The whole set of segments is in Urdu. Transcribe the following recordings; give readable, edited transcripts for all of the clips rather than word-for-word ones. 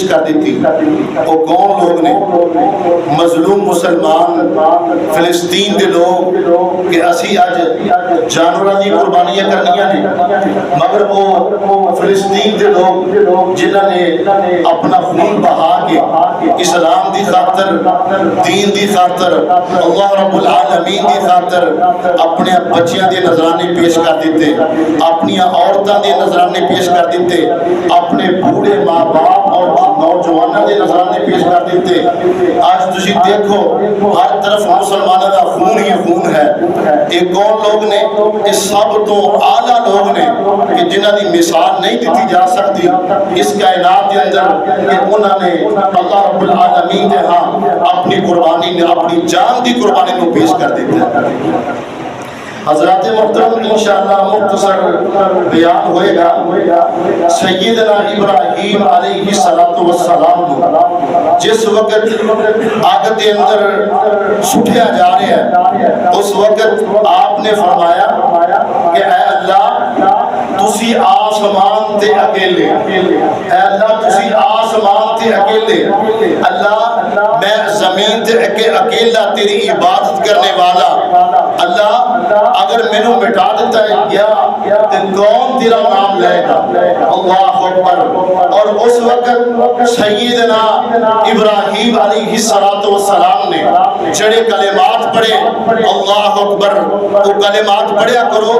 کر دیتی. وہ کون لوگ نے؟ مظلوم مسلمان فلسطین دے لوگ کہ اسی اج جانوراں دی قربانیاں کرنیاں نے، مگر وہ فلسطین دے لوگ جنہاں نے اپنا خون بہا کے اسلام دی خاطر، دین دی خاطر، اللہ رب العالمین دی خاطر اپنے بچیاں دے نذرانے پیش کر دیتے، اپنی عورتاں دے نذرانے پیش کر دیتے، اپنے بوڑھے ماں باپ اور نوجوانوں دے نذرانے پیش کر دیتے. آج تسی دیکھو ہر طرف مسلمانوں کا خون ہی خون ہے. ایک کون لوگ نے؟ اس سب تو اعلیٰ لوگ نے کہ جنہاں دی مثال نہیں دیتی جا سکتی اس کائنات کے اندر، کہ انہوں نے اللہ رب العالمین دے ہاں اپنی قربانی نے، اپنی جان دی قربانی کو پیش کر دیتے ہیں. حضرات محترم انشاءاللہ مختصر بیان ہوئے گا. سیدنا ابراہیم علیہ السلام کو جس وقت آگ کے اندر سٹھیا جا رہے ہیں، اس وقت آپ نے فرمایا کہ اے اللہ تسی آسمان تے اکیلے، اے اللہ تسی آسمان تے اکیلے، اللہ میں زمین تے اکیلا تیری عبادت کرنے والا، اللہ اگر میں نے مٹا دیتا ہے کیا تو کون تیرا نام لے گا؟ اللہ اکبر. اور اس وقت سیدنا ابراہیم علیہ السلام نے جڑے کلمات پڑھے، اللہ اکبر، وہ کلمات پڑھیا کرو.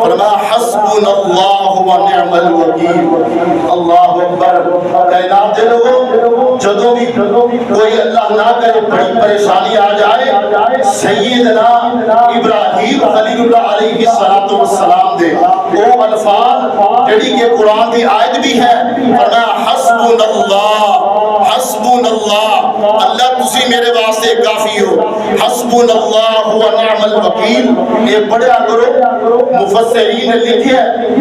فرمایا حسبنا اللہ و نعم الوکیل. اللہ اکبر. کائنات دے لوگوں جدوں بھی کوئی اللہ نہ کرے بڑی پریشانی آ جائے، سیدنا ابراہیم خلیل اللہ علیہ السلام دے وہ الفاظ جڑی کہ قرآن کی آیت بھی ہے، فرمایا حسبنا اللہ، حسبنا اللہ، اللہ تسی میرے واسطے کافی ہو، حسبنا اللہ و نعم الوکیل. یہ پڑھا کرو. مفسرین نے لکھے،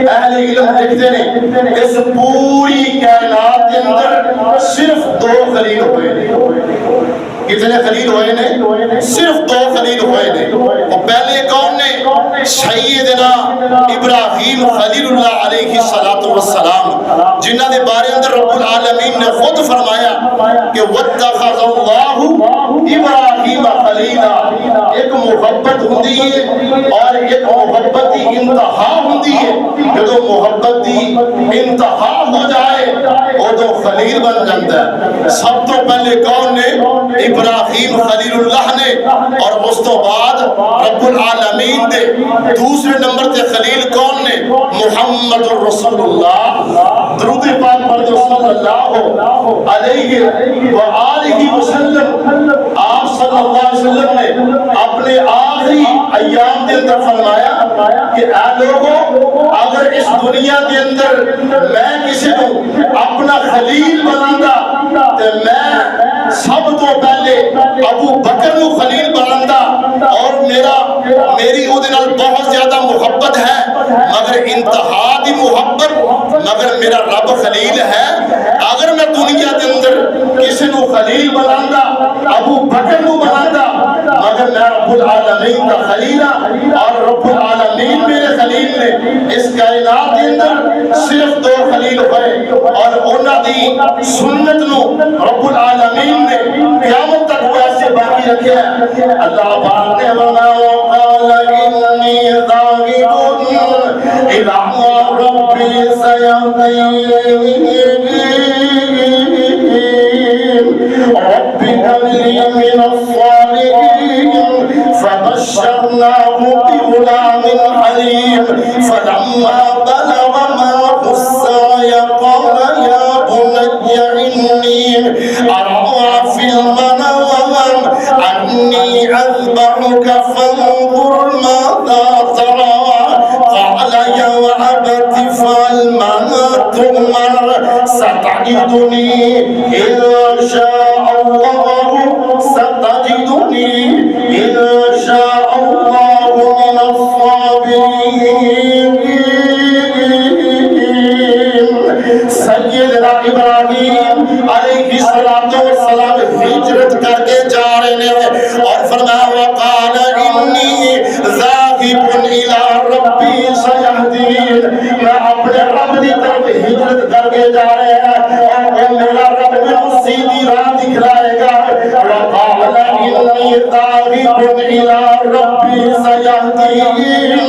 اہل علم لکھتے ہیں اس پوری کائنات کے اندر صرف 2 خلیل ہوئے. کتنے خلیل ہوئے نے؟ صرف 2 خلیل ہوئے نے. اور پہلے کون نے؟ سیدنا ابراہیم خلیل اللہ علیہ السلام، جنہاں دے بارے اندر رب العالمین نے خود فرمایا کہ وَاتَّخَذَ اللَّهُ إِبْرَاهِيمَ خَلِيلًا. ایک محبت ہوندی ہے اور ایک محبت کی انتہا ہوندی ہے. جدو محبت کی انتہا ہو جائے وہ تو خلیل بن جاتا ہے. سب تو پہلے کون نے؟ ابراہیم خلیل اللہ نے، اور اس تو بعد رب العالمین دے دوسرے نمبر تے خلیل کون نے؟ محمد رسول اللہ. درود پاک پڑھ دو صلی اللہ علیہ وآلہ وسلم. آپ صلی اللہ علیہ وسلم نے اپنے آخری ایام کے اندر فرمایا کہ اے لوگوں اگر اس دنیا کے اندر میں کسی کو اپنا خلیل بناندہ تو میں سب تو پہلے ابو بکر کو خلیل بناندہ، اور میری او دنال بہت زیادہ محبت ہے، مگر انتہا دی محبت، مگر میرا رب خلیل ہے. اگر میں دنیا کے اندر کسی کو خلیل بناندہ، ابو بکر کو بناندہ، مگر میں رب العالمین کا خلیل ہوں، اور رب العالمین میرے خلیل نے. اس کائنات کے اندر صرف 2 خلیل ہوئے، اور انہاں دی سنت نو رب العالمین نے قیامت تک ویسے باقی رکھے ہیں. اللہ پاک نے فرمایا وقال انی ذاہب الی ربی سیہدین رب هب لي من الصالحين فبشرناه بغلام حليم فلما بلغ معه السعي قال يا بني إني أرى في المنام أني أذبحك فانظر ماذا ترى قال يا أبت افعل ما تؤمر ستجدني إن شاء الله، ستجدني إن شاء الله من الصابرين. سیدنا ابراہیم علیہ السلام ہجرت کر کے جا رہے ہیں، اور فرمایا وقال انی ذاہب الی ربی سیہدین. میں اپنے رب کی طرف ہجرت کر کے جا رہے ہیں، اور میرا رب سیدھی راہ دکھلائے گا. وقال انی ذاہب الی ربی سیہدین.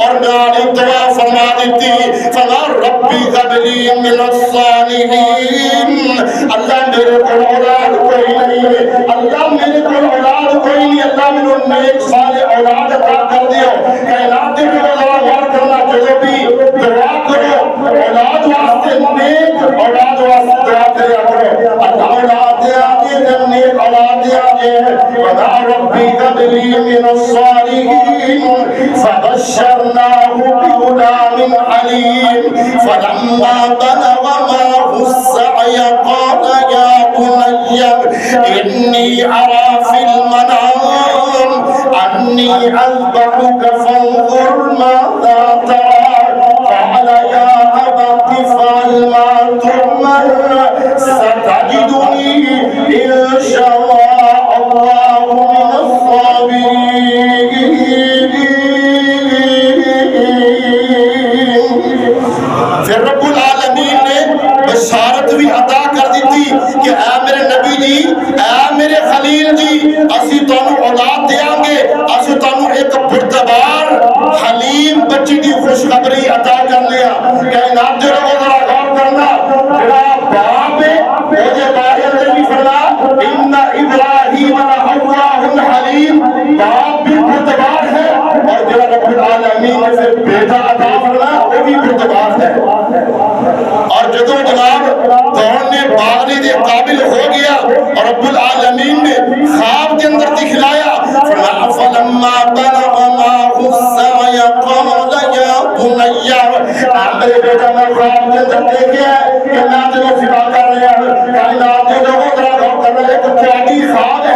اور ناری دعا فرما دیتی فلا ربی هب لی من الصالحین. اللہ میرے کو اولاد کوئی نہیں ہے, اللہ میرے کو اولاد کوئی نہیں, اللہ میرے نیک صالح اولاد عطا کر دیو. کائنات کے ذرا غور کرنا, جو بھی دعا کرو اولاد واسطے, نیک اولاد واسطے دعا کریا کرو. اللہ اولاد دے آگے نیک اولاد دے آگے. وَدَعَ رَبِّي هَبْ لِي مِنَ الصَّالِحِينَ فَبَشَّرْنَاهُ بِغُلَامٍ حَلِيمٍ. فَلَمَّا بَلَغَ مَعَهُ السَّعْيَ قَالَ يَا بُنَيَّ إِنِّي أَرَىٰ فِي الْمَنَامِ أَنِّي أَذْبَحُكَ فَانظُرْ مَاذَا تَرَىٰ. قَالَ يَا أَبَتِ افْعَلْ مَا تُؤْمَرُ سَتَجِدُنِي إِن شَاءَ اللَّهُ مِنَ الصَّابِرِينَ. پھر رب العالمین نے بشارت بھی عطا کر دی تھی کہ اے میرے نبی جی, اے میرے خلیل جی, اسی تانوں اولاد دیاں گے, اسی تانوں ایک پرتبار حلیم بچی دی خوشخبری عطا کر لیا. کائنات دے لوگوں ذرا غور کرنا, جڑا باپ ہے وہ جے بارے اندر بھی فرما ان ابراہیم لأوّاہ حلیم, باپ بھی پرتبار ہے, اور جڑا رب العالمین نے پھر بیٹا عطا فرما وہ بھی پرتبار ہے. اور جدو جناب کون نے باغی دے قابل ہو گیا اور رب العالمین نے خواب کے اندر دکھلایا, فلما بلغ معه السعي قال يا بني, میرے بیٹا میں خواب کے اندر دیکھا کہ میں تجھے فدا کر رہا ہوں. کائنات کے لوگوں ذرا غور کرنا, ایک تمہاری خواب ہے,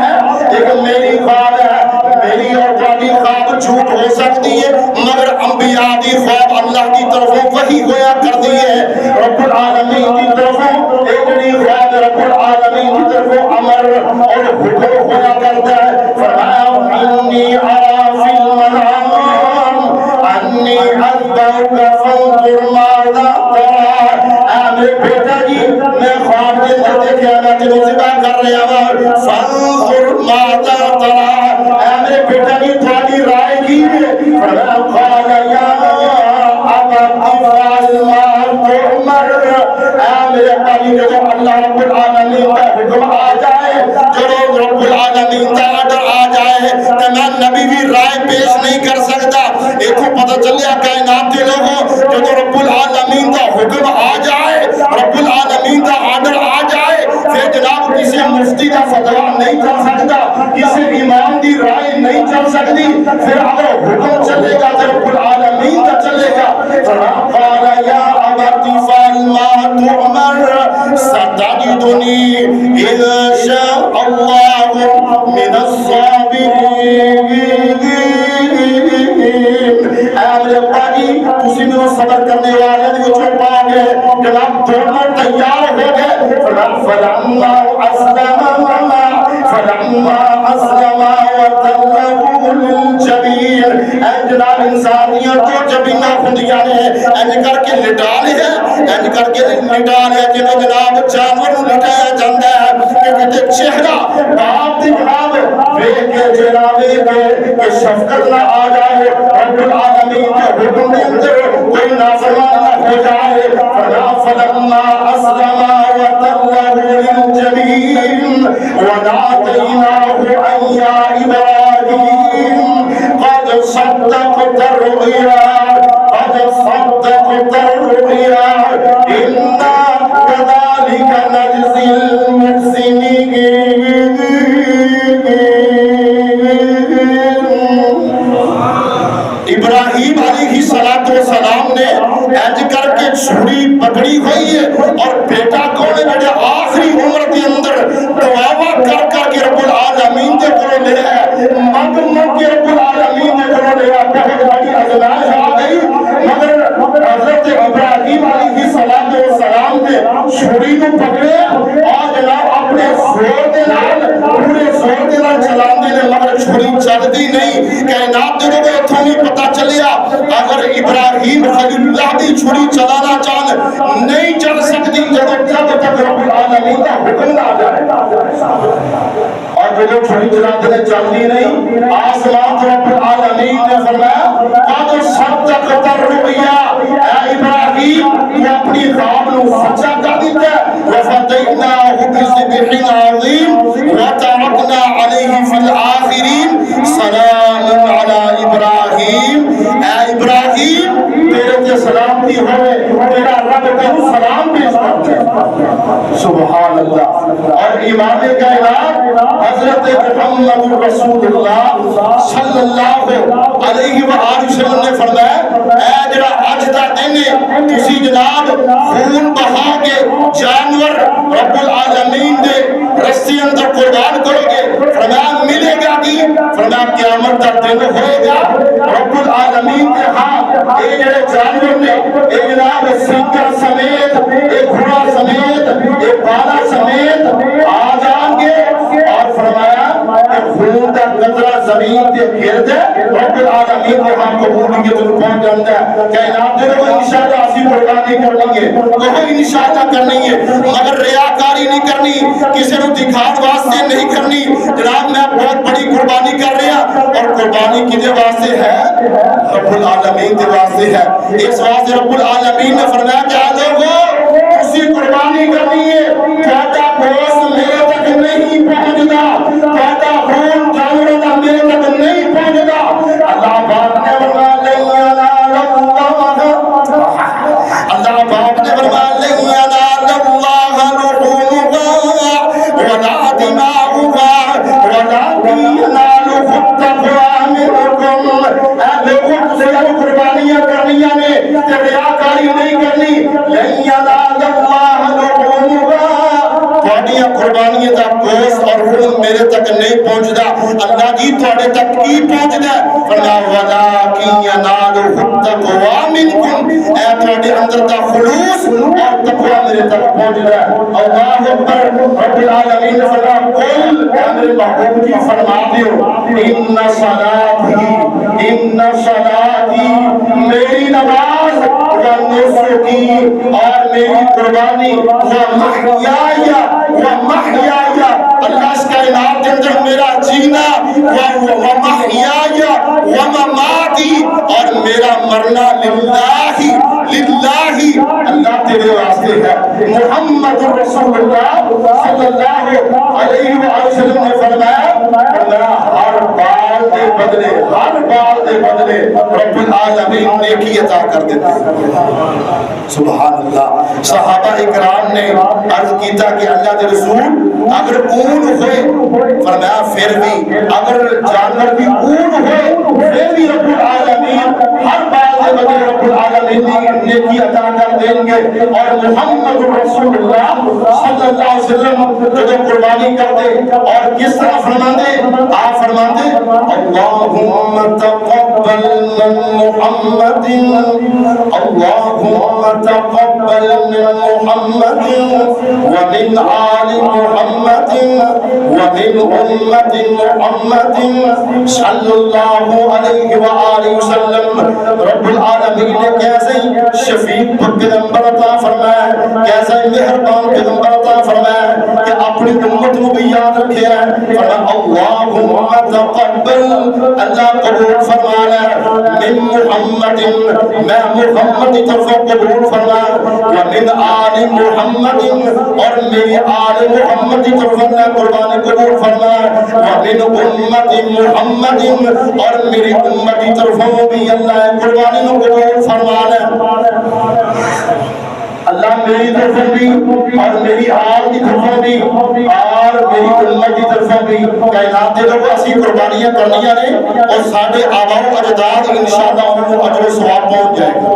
ایک میری خواب ہے. میری اور تمہاری خواب جھوٹ ہو سکتی ہے, مگر انبیاء کی خواب اللہ کی طرفوں وحی ہویا کر دی ہے. رب العالمین کی طرفوں ایک جڑی خواب رب العالمین کی طرفوں امر اور حکم ہویا کرتا ہے. فرمایا انی ارا فی المنام انی اذبحک فانظر ماذا تری. اے میرے بیٹا جی, میں خواب کے اندر دیکھا میں تجھے ذبح کر رہا ہوں, فانظر ماذا تری. اے میرے بیٹا جی تمہاری رائے کی ہے. فرمایا قال یا ابت افعل ما تؤمر. اے میرے بھائی جو اللہ رب العالمین کا حکم آ جائے, جو رب العالمین کا آرڈر آ جائے, کہ میں نبی بھی رائے پیش نہیں کر سکتا. ایک کو پتہ چلیا کائنات کے لوگوں, جو رب العالمین کا حکم آ جائے, رب العالمین کا آرڈر آ جائے, پھر جناب کسی مفتی کا فتویٰ نہیں چل سکتا, کسی امام کی رائے نہیں چل سکتی. پھر اگر حکم چلے گا تو رب العالمین کا چلے گا. قال یا ابت افعل ما تؤمر ستجدنی ان شاء اللہ من الصابرین. اے میرے بھائی تسی میں صبر کرنے والے نے جو پا گئے, جناب دونوں تیار ہو گئے. فلما اسلم وتله للجبین. اے جناب انسانیت کو جب نہ خودیا نے این کر کے لٹا لیا, این کر کے لٹا لیا کہ جناب جانور نو لٹایا جاندا ہے کہ چہرہ باپ دی جناب دیکھ کے جناب کہ شفقت نہ آ جائے, رب العالمین کے حکم کے اندر کوئی نافرمان نہ ہو جائے. فلما اسلم وتله للجبین وناديناه أن يا إبراهيم قد صدقت الرؤيا, قد صدقت الرؤيا إنا كذلك نجزي المحسنين. ابراہیم علیہ السلام نے اینج کر کے چھری پکڑی ہوئی ہے, اور بیٹا کون ہے جو آخری عمر کے اندر دعا کر کے رب العالمین کے کو لے ہے, مگ کے رب العالمین کے کو لے ہے. بہت بڑی ازمائش آ گئی, مگر حضرت ابراہیم علیہ السلام نے چھری کو پکڑے اور جناب اپنے جائے اور جو لوگ چھری چلاتے ہیں چلتی نہیں. آسمان تو رب العالمین نے فرمایا قد صدقت الرؤیا اے ابراہیم تو اپنی خواب نو سچا کر دیتا وفدیناہ بذبح عظیم وترکنا علیہ فی الآخرین سلام علی ابراہیم. اے ابراہیم تیرے تے سلامتی ہوئے, تیرا رب تیرے سلام پیش کرتے ہیں. سبحان اللہ. اور امام کائنات حضرت محمد رسول اللہ صلی اللہ علیہ وآلہ وسلم نے فرمایا اے جڑا اج دا دن ہے تسی جناب خون بہا کے جانور رب العالمین دے رستے اندر قربان کرو گے, فرمایا ملے گا کی؟ فرمایا قیامت کا دن ہوئے گا رب العالمین کے ہاں اے جڑے جانور نے اے جناب سنگر سمیت اے گھوڑا سمیت اے بالا سمیت آ جان گے اور فرمایا کہ خون کا قطرہ زمین کے گرد رب العالمین کے ہاں قبولیت ان پہنچ جاتا ہے. کائنات دے کوئی انشاءاللہ اسی قربانی کرنی ہے, کوئی انشاءاللہ کرنی ہے, مگر ریاکاری نہیں کرنی, کسی نے دکھاؤ واسطے نہیں کرنی. جناب میں بہت بڑی قربانی کر رہا اور قربانی کدے واسطے ہے؟ رب العالمین کے واسطے ہے. اس واسطے رب العالمین نے فرمایا کہ آ لوگو اسی قربانی کرنی ہے, کہتا گوشت میرے تک نہیں پہنچتا, کہتا خون جانوروں کا میرے تک نہیں پہنچتا. اللہ پاک نے فرمایا لن ینال اللہ پاک نے فرمایا لن ینال اللہ لحومها ولا دماؤها ولکن ینالہ التقوی منکم. اے لوگوں تجھے قربانیاں کرنیاں نے کہ ریاکاری نہیں کرنی. لن ینال اللہ لحومها تھوڑیاں قربانیاں دا گوشت اور خون میرے تک نہیں پہنچدا. اللہ جی تھوڑے تک کی پہنچدا ہے؟ فرمایا ولیکن ینالہ التقوی منکم, اے تھوڑے اندر دا خلوص اور تقوی میرے تک پہنچدا ہے. اللہ اکبر. رب العالمین نے فرمایا قل اے میرے محبوب جی فرما دیو ان صلاتی میری نماز ونسکی اور میری قربانی ومحیائی اللہ اس کائنات کے اندر میرا جینا ومحیائی ومماتی اور میرا مرنا للہ اللہ تیرے واسطے ہے. محمد رسول اللہ صلی اللہ علیہ وسلم نے فرمایا ہر بال دے بدلے رب العالمین نیکی عطا کر دیتا ہے. سبحان اللہ. صحابہ اکرام نے عرض کیتا کہ اللہ کے رسول اگر اون ہوئے, فرمایا پھر بھی اگر جانور بھی اون ہوئے پھر بھی رب العالمین ہر بال دے بدلے رب العالمین نیکی عطا کر دیں گے. اور محمد رسول اللہ صلی اللہ علیہ وسلم جو قربانی کرتے اور کس طرح فرماتے, آپ فرماتے اللہم تقبل من محمد اللہم تقبل من محمد ومن آل محمد ومن امت محمد صلی اللہ علیہ وآلہ وسلم. رب العالمین نے کیسے شفیق پیغمبر عطا فرمایا, کیسے مہربان پیغمبر عطا فرمایا کہ اپنی امت کو بھی یاد رکھے ہیں. اللہم تقبل اللہ قبول فرمانا من محمد میں محمد کی طرف قبول فرمانا ومن آل محمد اور میری آل محمد کی طرف میں قربان قبول فرمانا ومن امت محمد اور میری امت کی طرف بھی اللہ قربانی قبول فرمانا. اللہ میری طرف بھی اور میری آل کی طرف بھی اور میری امت کی طرف بھی کائنات دے لوگ اسی قربانیاں کرنیاں نے اور سارے آباء و اجداد انشاءاللہ ان کو اجر و ثواب پہنچ جائے گا.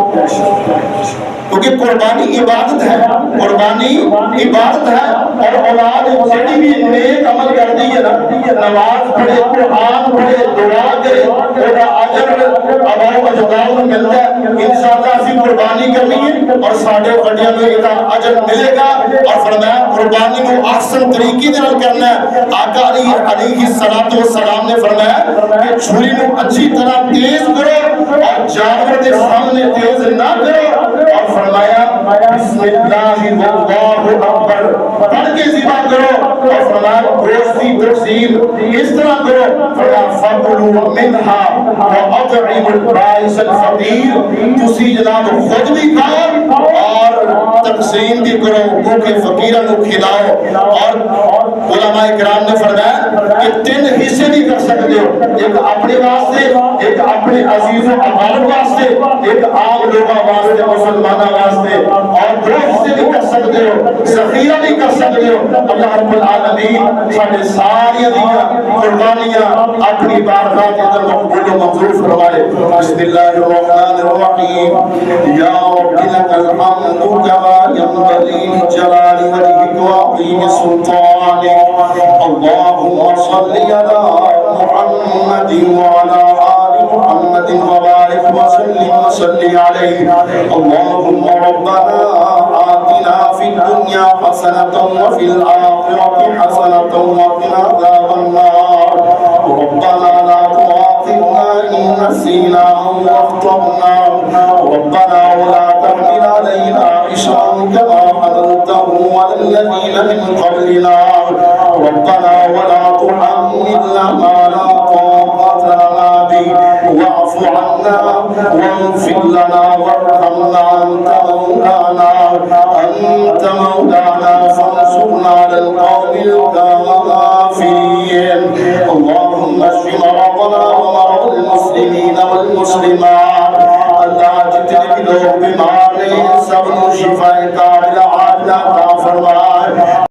کیونکہ قربانی عبادت ہے, قربانی عبادت ہے. اور اولاد جڑی بھی نیک عمل کر دی ہے نا نماز پڑھے قرآن پڑھے دعا کرے وہ اجر اباؤ اجداد کو ملتا ہے انشاءاللہ اسی قربانی کرنی ہے اور ساڑھے وڈیاں میں یہ اجر ملے گا اور فرمایا قربانی کو احسن طریقے دے نال کرنا ہے آقا علیہ السلام نے فرمایا کہ چھری کو اچھی طرح تیز کرو اور جانور کے سامنے تیز نہ کرو اور فرمایا بسم اللہ واللہ اکبر پڑھ کے ذبح کرو اور فرمایا گوشت کی تقسیم اس طرح کرو فرمایا فَقُلُوا مِنْهَا وَأَطْعِمُوا الْبَائِسَ الْفَقِيرَ تسی جناب خود بھی کھاؤ اور تقسیم بھی کرو بھوکے فقیروں کو کھلاؤ اور علماء کرام نے فرمایا کہ 3 حصے بھی کر سکتے ہو ایک اپنے واسطے ایک اپنے عزیز و اقارب واسطے ایک عام لوگوں واسطے مسلمانوں واسطے اور 2 حصے بھی کر سکتے ہو ذخیرہ بھی کر سکتے ہو اللہ رب العالمین سارے ساری دیاں قربانیاں اپنی بارگاہ کے اندر مقبول و منظور فرمائے بسم اللہ الرحمن الرحیم یا رب لک الحمد کما ينبغي لجلال وجهك وعظيم سلطانك اللهم صل على محمد وعلى آل محمد وبارك وسلم وصل عليه اللهم ربنا آتنا في الدنيا حسنة وفي الآخرة حسنة وقنا عذاب النار ربنا لا تؤاخذنا إن نسينا أو أخطأنا ربنا ولا تحمل علينا إصرا كما حملته على الذين من قبلنا ربنا ولا تحملنا ما لا طاقة لنا به واعف عنا واغفر لنا وارحمنا أنت مولانا فانصرنا على القوم الكافرين اللهم اشف مرضنا ومرضى المسلمين والمسلمات اللہ جتنے بھی لوگ بیمار ہیں سب کو شفا کاملہ عاجلہ عطا فرما